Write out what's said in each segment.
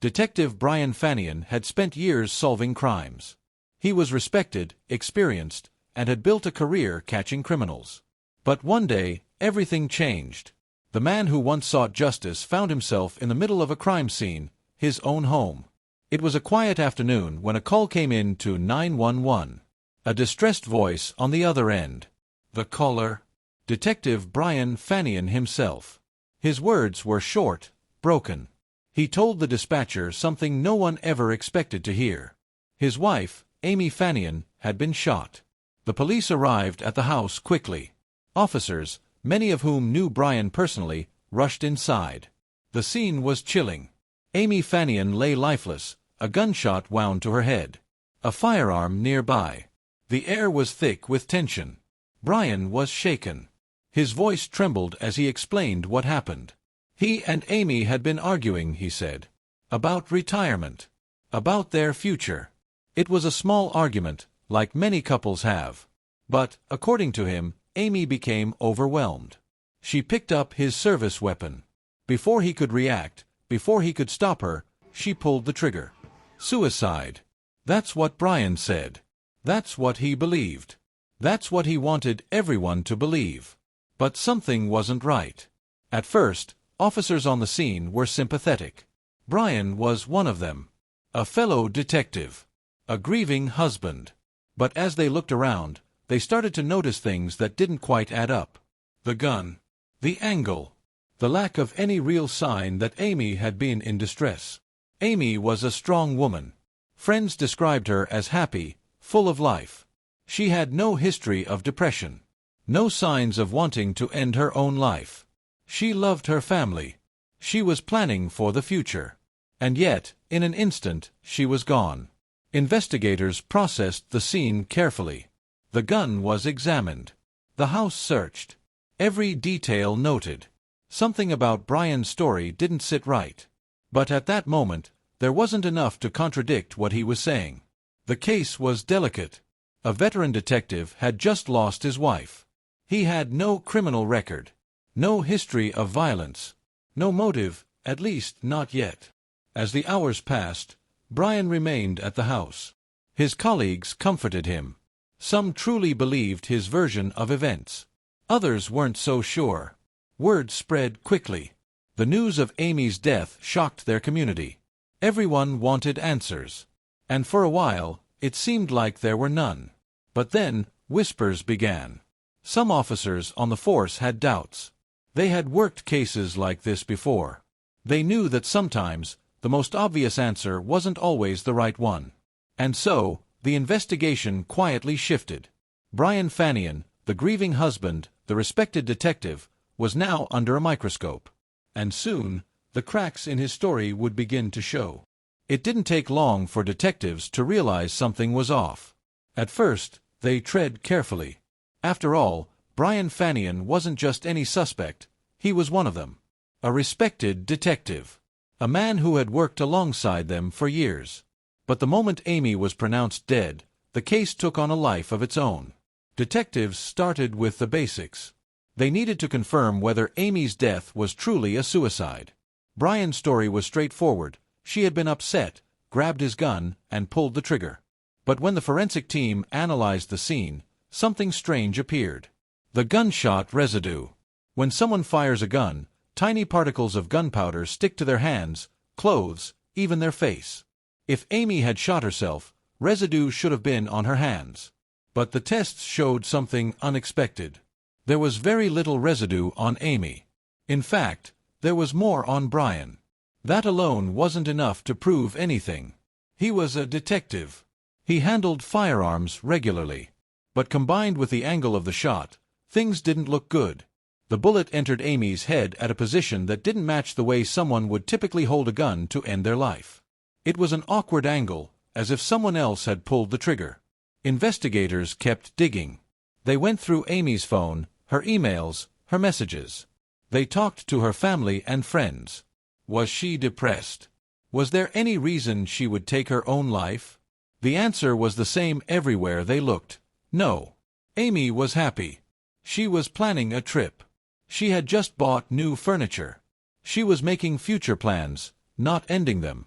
Detective Brian Fanian had spent years solving crimes. He was respected, experienced, and had built a career catching criminals. But one day, everything changed. The man who once sought justice found himself in the middle of a crime scene, his own home. It was a quiet afternoon when a call came in to 911. A distressed voice on the other end. The caller? Detective Brian Fanian himself. His words were short, broken. He told the dispatcher something no one ever expected to hear. His wife, Amy Fanian, had been shot. The police arrived at the house quickly. Officers, many of whom knew Brian personally, rushed inside. The scene was chilling. Amy Fanian lay lifeless, a gunshot wound to her head. A firearm nearby. The air was thick with tension. Brian was shaken. His voice trembled as he explained what happened. He and Amy had been arguing, he said. About retirement. About their future. It was a small argument, like many couples have. But, according to him, Amy became overwhelmed. She picked up his service weapon. Before he could react, before he could stop her, she pulled the trigger. Suicide. That's what Brian said. That's what he believed. That's what he wanted everyone to believe. But something wasn't right. At first, officers on the scene were sympathetic. Brian was one of them. A fellow detective. A grieving husband. But as they looked around, they started to notice things that didn't quite add up. The gun. The angle. The lack of any real sign that Amy had been in distress. Amy was a strong woman. Friends described her as happy, full of life. She had no history of depression. No signs of wanting to end her own life. She loved her family. She was planning for the future. And yet, in an instant, she was gone. Investigators processed the scene carefully. The gun was examined. The house searched. Every detail noted. Something about Brian's story didn't sit right. But at that moment, there wasn't enough to contradict what he was saying. The case was delicate. A veteran detective had just lost his wife. He had no criminal record. No history of violence. No motive, at least not yet. As the hours passed, Brian remained at the house. His colleagues comforted him. Some truly believed his version of events. Others weren't so sure. Word spread quickly. The news of Amy's death shocked their community. Everyone wanted answers. And for a while, it seemed like there were none. But then, whispers began. Some officers on the force had doubts. They had worked cases like this before. They knew that sometimes, the most obvious answer wasn't always the right one. And so, the investigation quietly shifted. Brian Fanian, the grieving husband, the respected detective, was now under a microscope. And soon, the cracks in his story would begin to show. It didn't take long for detectives to realize something was off. At first, they tread carefully. After all, Brian Fanian wasn't just any suspect, he was one of them. A respected detective. A man who had worked alongside them for years. But the moment Amy was pronounced dead, the case took on a life of its own. Detectives started with the basics. They needed to confirm whether Amy's death was truly a suicide. Brian's story was straightforward. She had been upset, grabbed his gun, and pulled the trigger. But when the forensic team analyzed the scene, something strange appeared. The gunshot residue. When someone fires a gun, tiny particles of gunpowder stick to their hands, clothes, even their face. If Amy had shot herself, residue should have been on her hands. But the tests showed something unexpected. There was very little residue on Amy. In fact, there was more on Brian. That alone wasn't enough to prove anything. He was a detective. He handled firearms regularly. But combined with the angle of the shot, things didn't look good. The bullet entered Amy's head at a position that didn't match the way someone would typically hold a gun to end their life. It was an awkward angle, as if someone else had pulled the trigger. Investigators kept digging. They went through Amy's phone, her emails, her messages. They talked to her family and friends. Was she depressed? Was there any reason she would take her own life? The answer was the same everywhere they looked. No. Amy was happy. She was planning a trip. She had just bought new furniture. She was making future plans, not ending them.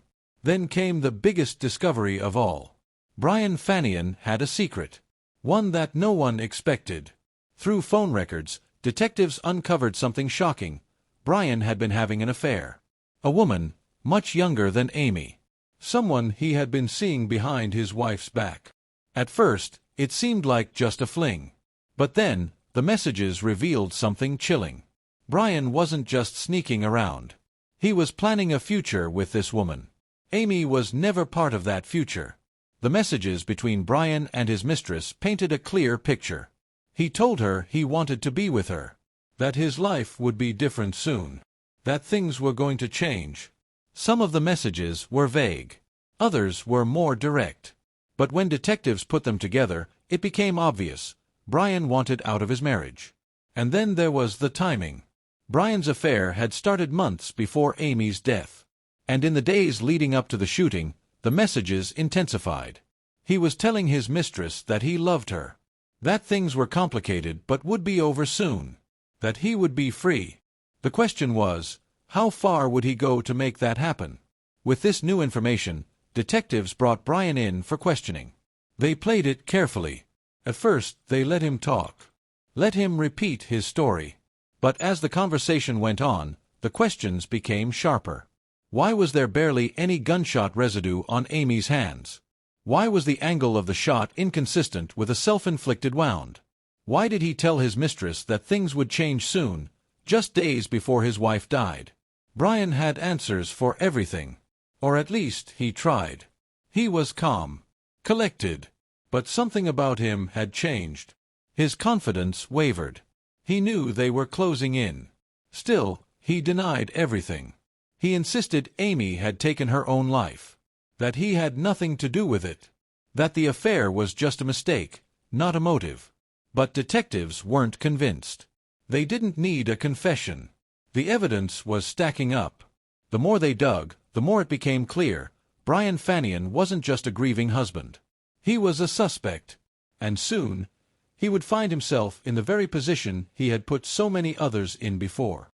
Then came the biggest discovery of all. Brian Fanian had a secret. One that no one expected. Through phone records, detectives uncovered something shocking. Brian had been having an affair. A woman, much younger than Amy. Someone he had been seeing behind his wife's back. At first, it seemed like just a fling. But then, the messages revealed something chilling. Brian wasn't just sneaking around. He was planning a future with this woman. Amy was never part of that future. The messages between Brian and his mistress painted a clear picture. He told her he wanted to be with her. That his life would be different soon. That things were going to change. Some of the messages were vague. Others were more direct. But when detectives put them together, it became obvious. Brian wanted out of his marriage. And then there was the timing. Brian's affair had started months before Amy's death. And in the days leading up to the shooting, the messages intensified. He was telling his mistress that he loved her. That things were complicated but would be over soon. That he would be free. The question was, how far would he go to make that happen? With this new information, detectives brought Brian in for questioning. They played it carefully. At first, they let him talk. Let him repeat his story. But as the conversation went on, the questions became sharper. Why was there barely any gunshot residue on Amy's hands? Why was the angle of the shot inconsistent with a self-inflicted wound? Why did he tell his mistress that things would change soon, just days before his wife died? Brian had answers for everything. Or at least he tried. He was calm, collected. But something about him had changed. His confidence wavered. He knew they were closing in. Still, he denied everything. He insisted Amy had taken her own life. That he had nothing to do with it. That the affair was just a mistake, not a motive. But detectives weren't convinced. They didn't need a confession. The evidence was stacking up. The more they dug, the more it became clear, Brian Fanian wasn't just a grieving husband. He was a suspect. And soon, he would find himself in the very position he had put so many others in before.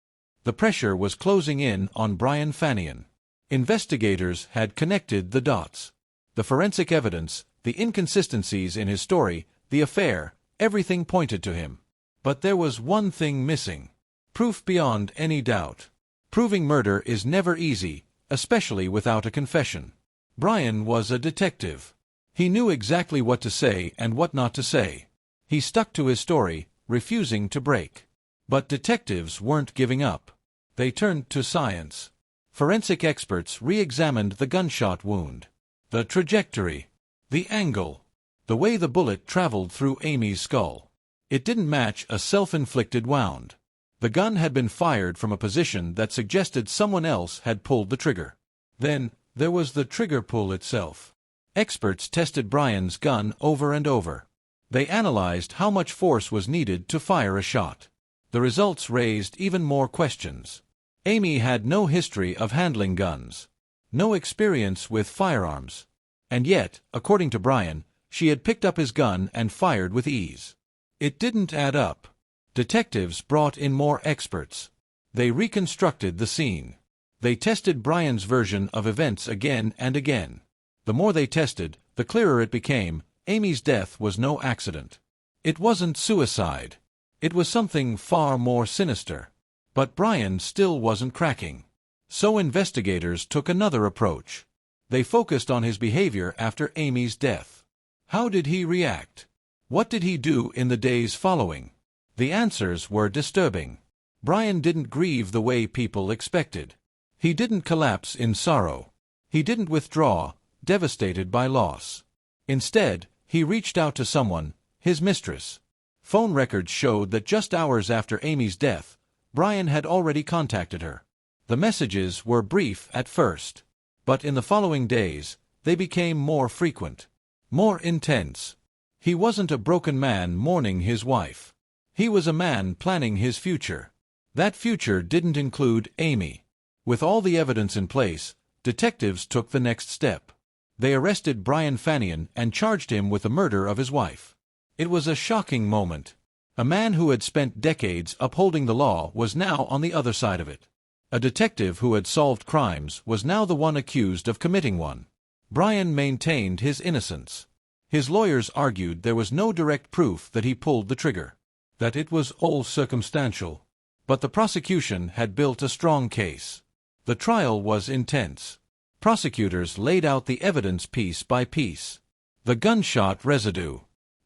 The pressure was closing in on Brian Fanian. Investigators had connected the dots. The forensic evidence, the inconsistencies in his story, the affair, everything pointed to him. But there was one thing missing. Proof beyond any doubt. Proving murder is never easy, especially without a confession. Brian was a detective. He knew exactly what to say and what not to say. He stuck to his story, refusing to break. But detectives weren't giving up. They turned to science. Forensic experts re-examined the gunshot wound. The trajectory. The angle. The way the bullet traveled through Amy's skull. It didn't match a self-inflicted wound. The gun had been fired from a position that suggested someone else had pulled the trigger. Then, there was the trigger pull itself. Experts tested Brian's gun over and over. They analyzed how much force was needed to fire a shot. The results raised even more questions. Amy had no history of handling guns. No experience with firearms. And yet, according to Brian, she had picked up his gun and fired with ease. It didn't add up. Detectives brought in more experts. They reconstructed the scene. They tested Brian's version of events again and again. The more they tested, the clearer it became, Amy's death was no accident. It wasn't suicide. It was something far more sinister. But Brian still wasn't cracking. So investigators took another approach. They focused on his behavior after Amy's death. How did he react? What did he do in the days following? The answers were disturbing. Brian didn't grieve the way people expected. He didn't collapse in sorrow. He didn't withdraw, devastated by loss. Instead, he reached out to someone, his mistress. Phone records showed that just hours after Amy's death, Brian had already contacted her. The messages were brief at first. But in the following days, they became more frequent. More intense. He wasn't a broken man mourning his wife. He was a man planning his future. That future didn't include Amy. With all the evidence in place, detectives took the next step. They arrested Brian Fanian and charged him with the murder of his wife. It was a shocking moment. A man who had spent decades upholding the law was now on the other side of it. A detective who had solved crimes was now the one accused of committing one. Brian maintained his innocence. His lawyers argued there was no direct proof that he pulled the trigger, that it was all circumstantial. But the prosecution had built a strong case. The trial was intense. Prosecutors laid out the evidence piece by piece. The gunshot residue,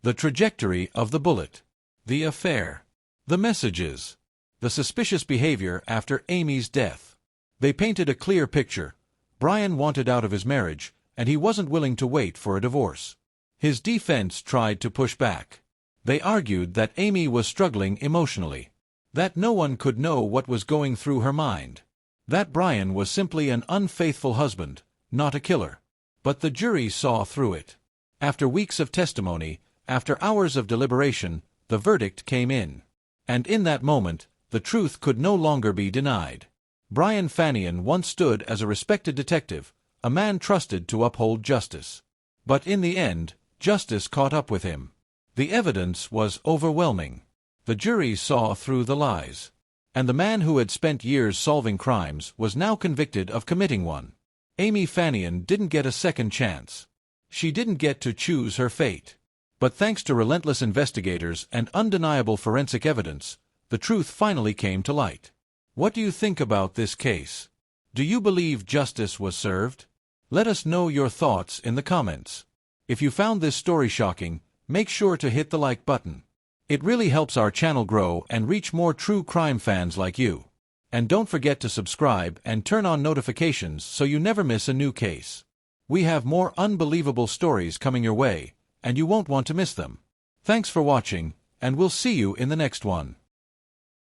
the trajectory of the bullet, the affair, the messages, the suspicious behavior after Amy's death. They painted a clear picture. Brian wanted out of his marriage, and he wasn't willing to wait for a divorce. His defense tried to push back. They argued that Amy was struggling emotionally, that no one could know what was going through her mind, that Brian was simply an unfaithful husband, not a killer. But the jury saw through it. After weeks of testimony, after hours of deliberation, the verdict came in. And in that moment, the truth could no longer be denied. Brian Fanian once stood as a respected detective, a man trusted to uphold justice. But in the end, justice caught up with him. The evidence was overwhelming. The jury saw through the lies. And the man who had spent years solving crimes was now convicted of committing one. Amy Fanian didn't get a second chance. She didn't get to choose her fate. But thanks to relentless investigators and undeniable forensic evidence, the truth finally came to light. What do you think about this case? Do you believe justice was served? Let us know your thoughts in the comments. If you found this story shocking, make sure to hit the like button. It really helps our channel grow and reach more true crime fans like you. And don't forget to subscribe and turn on notifications so you never miss a new case. We have more unbelievable stories coming your way, and you won't want to miss them. Thanks for watching, and we'll see you in the next one.